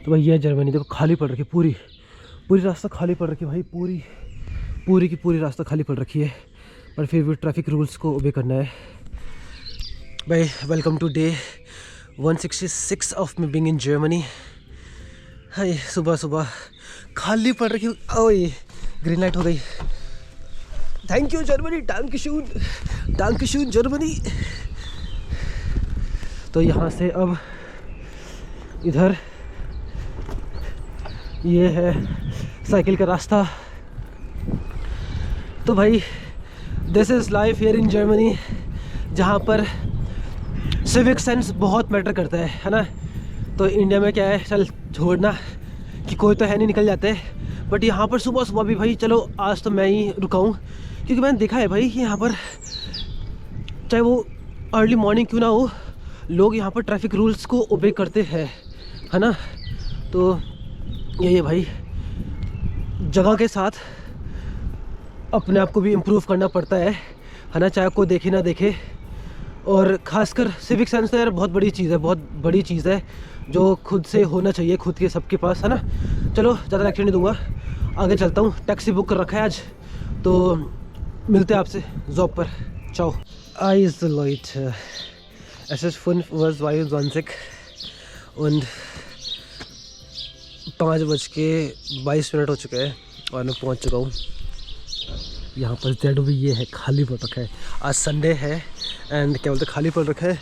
तो भाई ये जर्मनी देखो खाली पड़ रखी है, पूरी पूरी रास्ता खाली पड़ रखी है भाई, पूरी पूरी की पूरी रास्ता खाली पड़ रखी है, पर फिर भी ट्रैफिक रूल्स को ओबे करना है भाई। Welcome to day 166 of me being in Germany. Hi सुबह सुबह खाली पड़ रखी, ओए ग्रीन लाइट हो गई। थैंक यू जर्मनी, टैंक शून जर्मनी। तो यहाँ से अब इधर ये है साइकिल का रास्ता। तो भाई this is life here in Germany, जहाँ पर सिविक सेंस बहुत मैटर करता है ना। तो इंडिया में क्या है, चल छोड़ना कि कोई तो है नहीं, निकल जाते, बट यहाँ पर सुबह सुबह भी भाई चलो आज तो मैं ही रुका हूँ, क्योंकि मैंने देखा है भाई कि यहाँ पर चाहे वो अर्ली मॉर्निंग क्यों ना हो, लोग यहाँ पर ट्रैफिक रूल्स को ओबे करते हैं, है ना। तो यही है भाई, जगह के साथ अपने आप को भी इम्प्रूव करना पड़ता है ना, चाहे कोई देखे ना देखे। और ख़ासकर सिविक सेंस तो यार बहुत बड़ी चीज़ है, बहुत बड़ी चीज़ है, जो खुद से होना चाहिए, खुद के सबके पास, है ना। चलो ज़्यादा लेक्चर नहीं दूंगा, आगे चलता हूँ। टैक्सी बुक कर रखा है आज, तो मिलते हैं आपसे जॉब पर। चाओ। Eyes Leute, es ist 5:22 und 5:22 हो चुके हैं और मैं पहुंच चुका हूँ यहाँ पर। जेड भी ये है, खाली पड़ रखा है, आज संडे है एंड क्या बोलते खाली पड़ रखा है।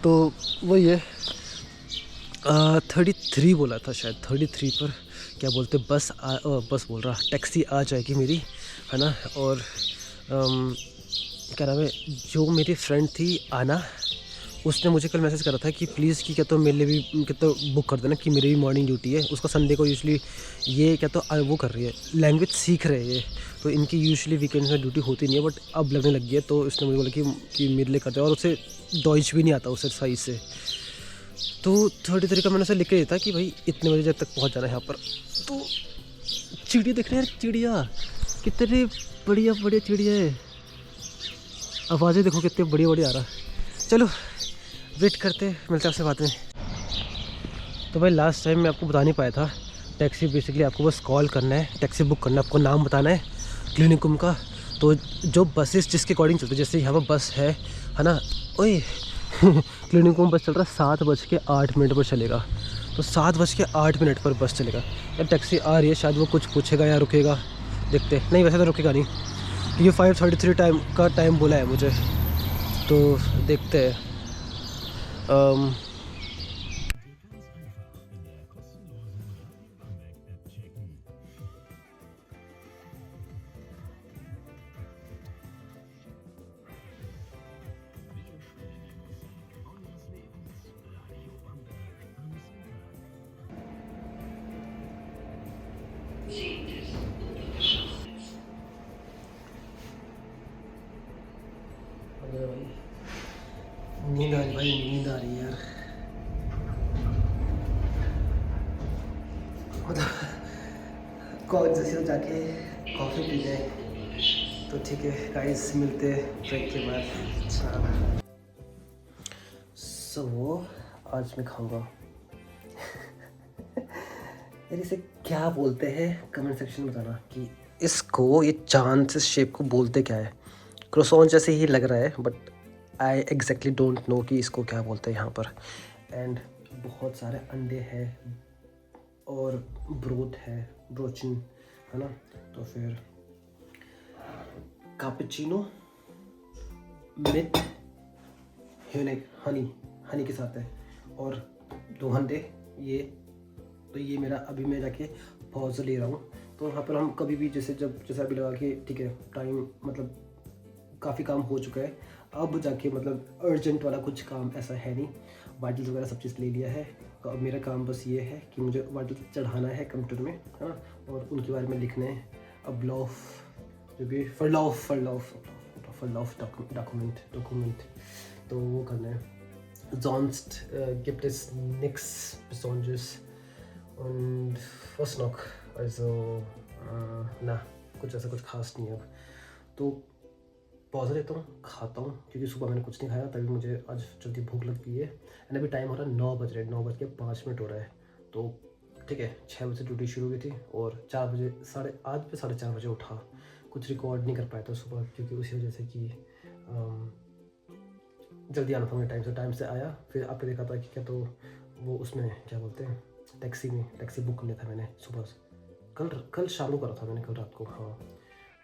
तो वही है 33 बोला था शायद, 33 पर क्या बोलते बस बस बोल रहा, टैक्सी आ जाएगी मेरी, है ना। और क्या नाम है, जो मेरी फ्रेंड थी आना, उसने मुझे कल मैसेज करा था कि प्लीज़ कि क्या तो मेरे लिए भी क्या तो बुक कर देना, कि मेरी भी मॉर्निंग ड्यूटी है। उसका संडे को यूजुअली ये क्या तो वो कर रही है, लैंग्वेज सीख रहे हैं ये, तो इनकी यूजुअली वीकेंड्स में ड्यूटी होती नहीं है, बट अब लगने लग गई है। तो उसने मुझे बोला कि मेरे लिए कर दे, और उसे डॉइच भी नहीं आता उसे सही से। तो 33 का मैंने उसे लिख के दिया था कि भाई इतने बजे तक पहुँच जाना है यहाँ पर। तो चिड़िया देख रहे हैं यार, चिड़िया कितने बढ़िया बढ़िया चिड़िया है, आवाज़ें देखो कितने बढ़िया बढ़िया आ रहा। चलो वेट करते, मिलते हैं आपसे बाद में। तो भाई लास्ट टाइम मैं आपको बता नहीं पाया था, टैक्सी बेसिकली आपको बस कॉल करना है, टैक्सी बुक करना है, आपको नाम बताना है क्लिनिकुम का। तो जो बसेस जिसके अकॉर्डिंग चलते, जैसे यहाँ पर बस है ना, ओए क्लिनिकुम बस चल रहा है 7:08 पर चलेगा, तो 7:08 पर बस चलेगा। यार टैक्सी आ रही है, शायद वो कुछ पूछेगा या रुकेगा, देखते नहीं, वैसे तो रुकेगा नहीं, क्योंकि 5:33 का टाइम बोला है मुझे, तो देखते हैं। नींद आ रही भाई, नींद आ रही है यार, मतलब कौन से जाके कॉफ़ी पी जाए। तो ठीक है गाइस, मिलते ब्रेक के बाद। सो आज मैं खाऊंगा यार इसे क्या बोलते हैं, कमेंट सेक्शन में बताना कि इसको, ये चांद से शेप को बोलते क्या है। क्रोसॉन जैसे ही लग रहा है, but I exactly don't know कि इसको क्या बोलते हैं यहाँ पर। एंड बहुत सारे अंडे हैं और ब्रोथ है, ब्रोचिन, है ना। तो फिर कैपुचिनो विथ हनी के साथ है, और 2 अंडे ये। तो ये मेरा अभी मैं जाके पॉज ले रहा हूँ। तो वहाँ पर हम कभी भी जैसे अभी लगा कि ठीक है टाइम, मतलब काफ़ी काम हो चुका है, अब जाके मतलब अर्जेंट वाला कुछ काम ऐसा है नहीं, वाइटल्स वगैरह सब चीज़ ले लिया है। तो अब मेरा काम बस ये है कि मुझे वाइटल्स चढ़ाना है कंप्यूटर में, हाँ, और उनके बारे में लिखना है। अब जो भी फरलॉफ डॉक्यूमेंट, तो वो करना है। sonst gibt es nichts Besonderes und was noch, also ना कुछ ऐसा कुछ खास नहीं है अब। तो पॉज लेता हूँ, खाता हूँ, क्योंकि सुबह मैंने कुछ नहीं खाया, तभी मुझे आज जल्दी भूख लग गई है। एंड अभी टाइम हो रहा है 9 बज रहे, 9:05 हो रहा है। तो ठीक है। 6 बजे ड्यूटी शुरू हुई थी और 4 बजे आज पे 4:30 बजे उठा। कुछ रिकॉर्ड नहीं कर पाया था सुबह, क्योंकि उसी वजह से कि जल्दी आना था मुझे, टाइम से आया। फिर आपने देखा था कि क्या, तो वो उसमें क्या बोलते हैं, टैक्सी बुक कर लिया था मैंने सुबह से। कल शाम को करा था मैंने, कल रात को। हाँ,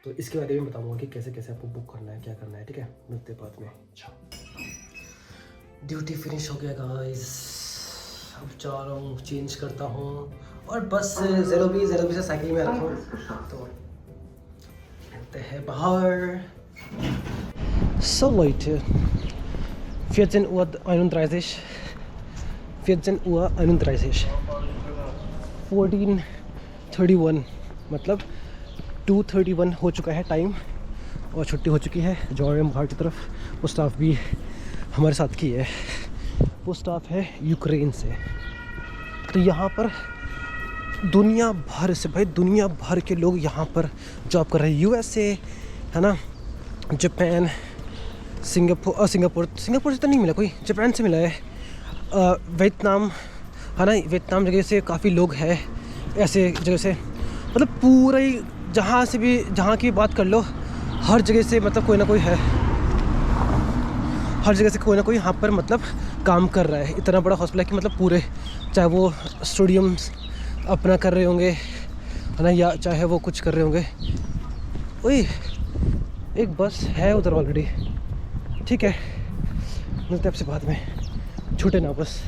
तो इसके बारे में बताऊंगा कि कैसे कैसे आपको बुक करना है, क्या करना है, ठीक है। मिलते हैं बाद में। अच्छा, ड्यूटी फिनिश हो गया गाइस, अब जा रहा हूँ, चेंज करता हूँ और बस 0B से साइकिल में आ रहा हूँ। तो मिलते हैं बाहर। So Leute, 14:31 14:31 14:31 मतलब 2:31 हो चुका है टाइम और छुट्टी हो चुकी है। जो हम बाहर की तरफ, वो स्टाफ भी हमारे साथ की है। वो स्टाफ है यूक्रेन से। तो यहाँ पर दुनिया भर से, भाई दुनिया भर के लोग यहाँ पर जॉब कर रहे हैं। USA है ना, जापान, सिंगापुर से तो नहीं मिला कोई, जापान से मिला है। वियतनाम है ना, वियतनाम जगह से काफ़ी लोग हैं, ऐसे जगह से, मतलब पूरा ही जहाँ की बात कर लो, हर जगह से मतलब कोई ना कोई है, हर जगह से कोई ना कोई यहाँ पर मतलब काम कर रहा है। इतना बड़ा हॉस्पिटल है कि मतलब पूरे, चाहे वो स्टूडियम्स अपना कर रहे होंगे है ना, या चाहे वो कुछ कर रहे होंगे। ओए, एक बस है उधर ऑलरेडी, ठीक है। मिलते हैं आपसे बाद में, छूटे ना बस,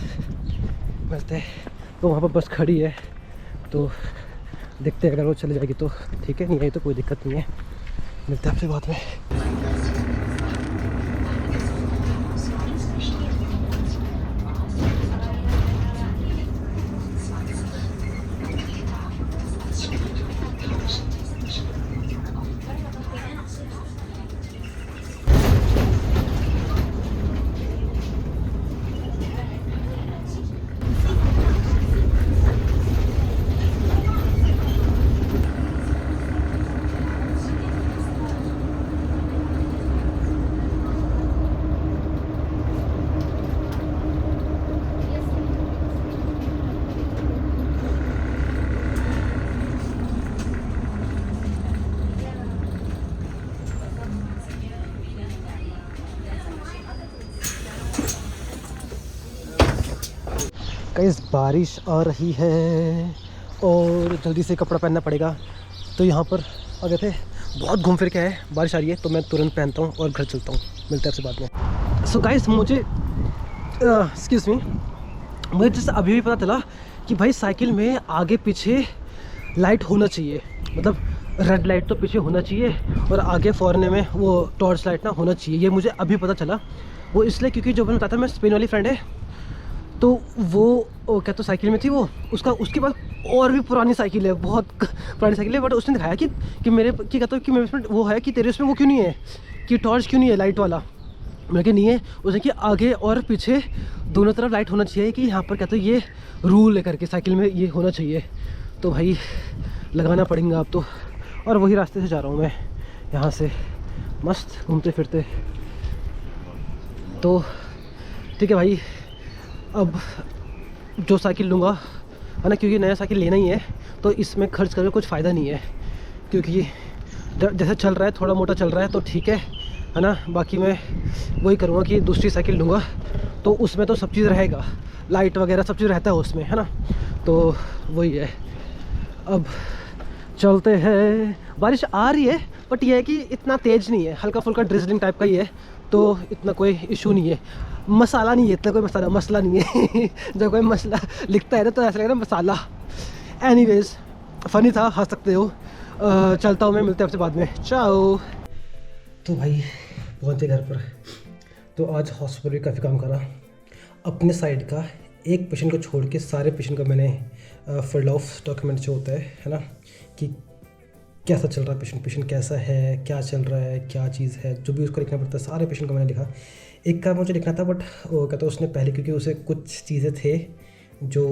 मिलते हैं। तो वहाँ पर बस खड़ी है, तो देखते हैं, अगर वो चले जाएगी तो ठीक है, नहीं आई तो कोई दिक्कत नहीं है। मिलते हैं आपसे बाद में। गाइस, बारिश आ रही है और जल्दी से कपड़ा पहनना पड़ेगा। तो यहाँ पर आ गए थे, बहुत घूम फिर के आए, बारिश आ रही है तो मैं तुरंत पहनता हूँ और घर चलता हूँ। मिलते हैं आपसे बाद में। सो गाइस, मुझे एक्सक्यूज़ मी, मुझे जैसे अभी भी पता चला कि भाई साइकिल में आगे पीछे लाइट होना चाहिए, मतलब रेड लाइट तो पीछे होना चाहिए और आगे फॉरने में वो टॉर्च लाइट ना होना चाहिए। ये मुझे अभी पता चला। वो इसलिए क्योंकि जो मैंने बताया था, मैं स्पेन वाली फ्रेंड है, तो वो क्या तो साइकिल में थी, वो उसके पास और भी पुरानी साइकिल है, बहुत पुरानी साइकिल है। बट उसने दिखाया कि मेरे कि कहता कि मेरे उसमें वो है कि तेरे उसमें वो क्यों नहीं है, कि टॉर्च क्यों नहीं है लाइट वाला। मैं कि नहीं है। उसने कि आगे और पीछे दोनों तरफ लाइट होना चाहिए, कि यहाँ पर कहते तो ये रूल है करके साइकिल में ये होना चाहिए। तो भाई लगाना पड़ेगा अब तो। और वही रास्ते से जा रहा हूँ मैं, यहाँ से मस्त घूमते फिरते। तो ठीक है भाई, अब जो साइकिल लूँगा है ना, क्योंकि नया साइकिल लेना ही है, तो इसमें खर्च करके कुछ फ़ायदा नहीं है। क्योंकि जैसे चल रहा है, थोड़ा मोटा चल रहा है तो ठीक है ना। बाकी मैं वही करूँगा कि दूसरी साइकिल लूँगा, तो उसमें तो सब चीज़ रहेगा, लाइट वगैरह सब चीज़ रहता है उसमें, है ना। तो वही है, अब चलते हैं। बारिश आ रही है बट यह है कि इतना तेज़ नहीं है, हल्का फुल्का ड्रिजलिंग टाइप का ही है, तो इतना कोई इशू नहीं है। मसाला नहीं है इतना, कोई मसला नहीं है। जब कोई मसला लिखता है ना तो ऐसा लगता है मसाला। एनीवेज, फ़नी था, हंस सकते हो। चलता हूँ मैं, मिलते हैं आपसे बाद में, चाओ। तो भाई पहुँचे घर पर। तो आज हॉस्पिटल भी काफ़ी काम करा। अपने साइड का एक पेशेंट को छोड़ के सारे पेशेंट का मैंने फिल्ड ऑफ डॉक्यूमेंट जो होता है ना, कि कैसा चल रहा है पेशेंट कैसा है, क्या चल रहा है, क्या चीज़ है, जो भी उसको लिखना पड़ता है, सारे पेशेंट को मैंने लिखा। एक का मुझे लिखना था बट वो कहता है उसने पहले, क्योंकि उसे कुछ चीज़ें थे जो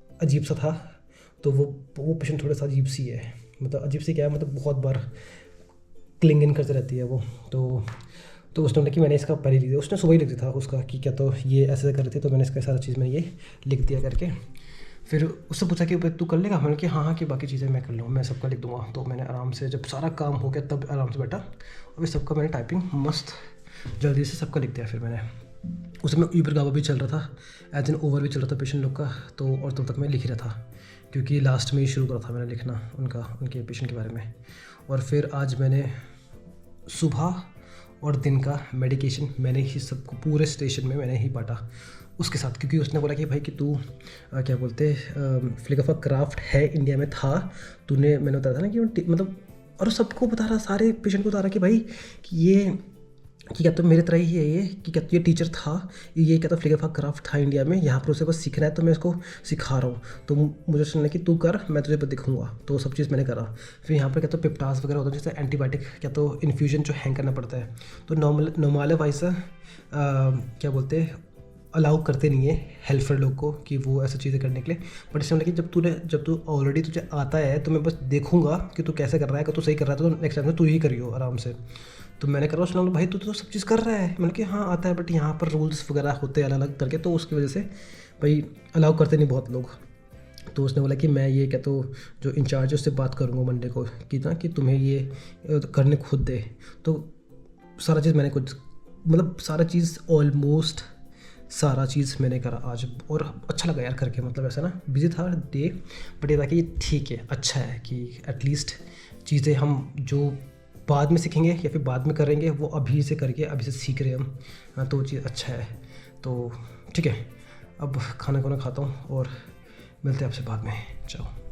अजीब सा था, तो वो पेशेंट थोड़ा सा अजीब सी है। मतलब अजीब सी क्या है, मतलब बहुत बार क्लिंग इन करते रहती है वो। तो उसने बोला कि मैंने इसका पहले लिख दिया, उसने सुबह ही लिख दिया था उसका कि क्या तो ये ऐसे कर रही थी, तो मैंने इसका सारा चीज़ मैंने ये लिख दिया करके। फिर उससे पूछा कि भाई तू कर लेगा, मैंने कि हाँ हाँ कि बाकी चीज़ें मैं कर लूँ, मैं सबका लिख दूँगा। तो मैंने आराम से जब सारा काम हो गया तब आराम से बैठा और फिर सबका मैंने टाइपिंग मस्त जल्दी से सबका लिख दिया। फिर मैंने उस समय ऊबर गावा भी चल रहा था, एज एन ओवर भी चल रहा था पेशेंट लोग का। तो और तब तक मैं लिख ही रहा था क्योंकि लास्ट में ही शुरू करा था मैंने लिखना उनके पेशेंट के बारे में। और फिर आज मैंने सुबह और दिन का मेडिकेशन मैंने ही सबको पूरे स्टेशन में मैंने ही बांटा उसके साथ, क्योंकि उसने बोला कि भाई कि तू क्या बोलते फ्लिक ऑफ अ क्राफ्ट है इंडिया में था, तूने मैंने बताया था ना कि मतलब, और सबको बता रहा, सारे पेशेंट को बता रहा कि भाई कि ये कि क्या तो मेरे तरह ही है ये, कि क्या तो ये टीचर था, ये क्या तो फ्लिक ऑफ अ क्राफ्ट था इंडिया में, यहाँ पर उसे बस सीखना है तो मैं इसको सिखा रहा हूँ। तो मुझे सुनना कि तू कर, मैं तुझे दिखाऊंगा। तो सब चीज़ मैंने करा। फिर यहाँ पर क्या तो पिप्टास वगैरह होता है, जैसे एंटीबायोटिक क्या तो इन्फ्यूजन जो हैंग करना पड़ता है, तो नॉर्मल वाइज क्या बोलते हैं अलाउ करते नहीं है हेल्पर लोग को कि वो ऐसी चीज़ें करने के लिए। बट इसमें कि जब तू ऑलरेडी तुझे आता है तो मैं बस देखूंगा कि तू कैसे कर रहा है, अगर तू सही कर रहा है तो नेक्स्ट टाइम से तू ही करियो आराम से। तो मैंने करा, उसने बोला भाई तू तो सब चीज़ कर रहा है। मैंने कि हाँ आता है, बट यहाँ पर रूल्स वगैरह होते हैं अलग अलग करके, तो उसकी वजह से भाई अलाउ करते नहीं बहुत लोग। तो उसने बोला कि मैं ये क्या तो जो इंचार्ज है उससे बात करूँगा मंडे को कि ना कि तुम्हें ये करने खुद दे। तो सारा चीज़ मैंने कुछ मतलब सारा चीज़ ऑलमोस्ट सारा चीज़ मैंने करा आज, और अच्छा लगा यार करके। मतलब ऐसा ना बिजी था डे, बट ये था कि ठीक है, अच्छा है कि एटलीस्ट चीज़ें हम जो बाद में सीखेंगे या फिर बाद में करेंगे वो अभी से करके अभी से सीख रहे हैं हम। हाँ, तो वो चीज़ अच्छा है। तो ठीक है, अब खाना खाता हूँ और मिलते हैं आपसे बाद में। चाओ।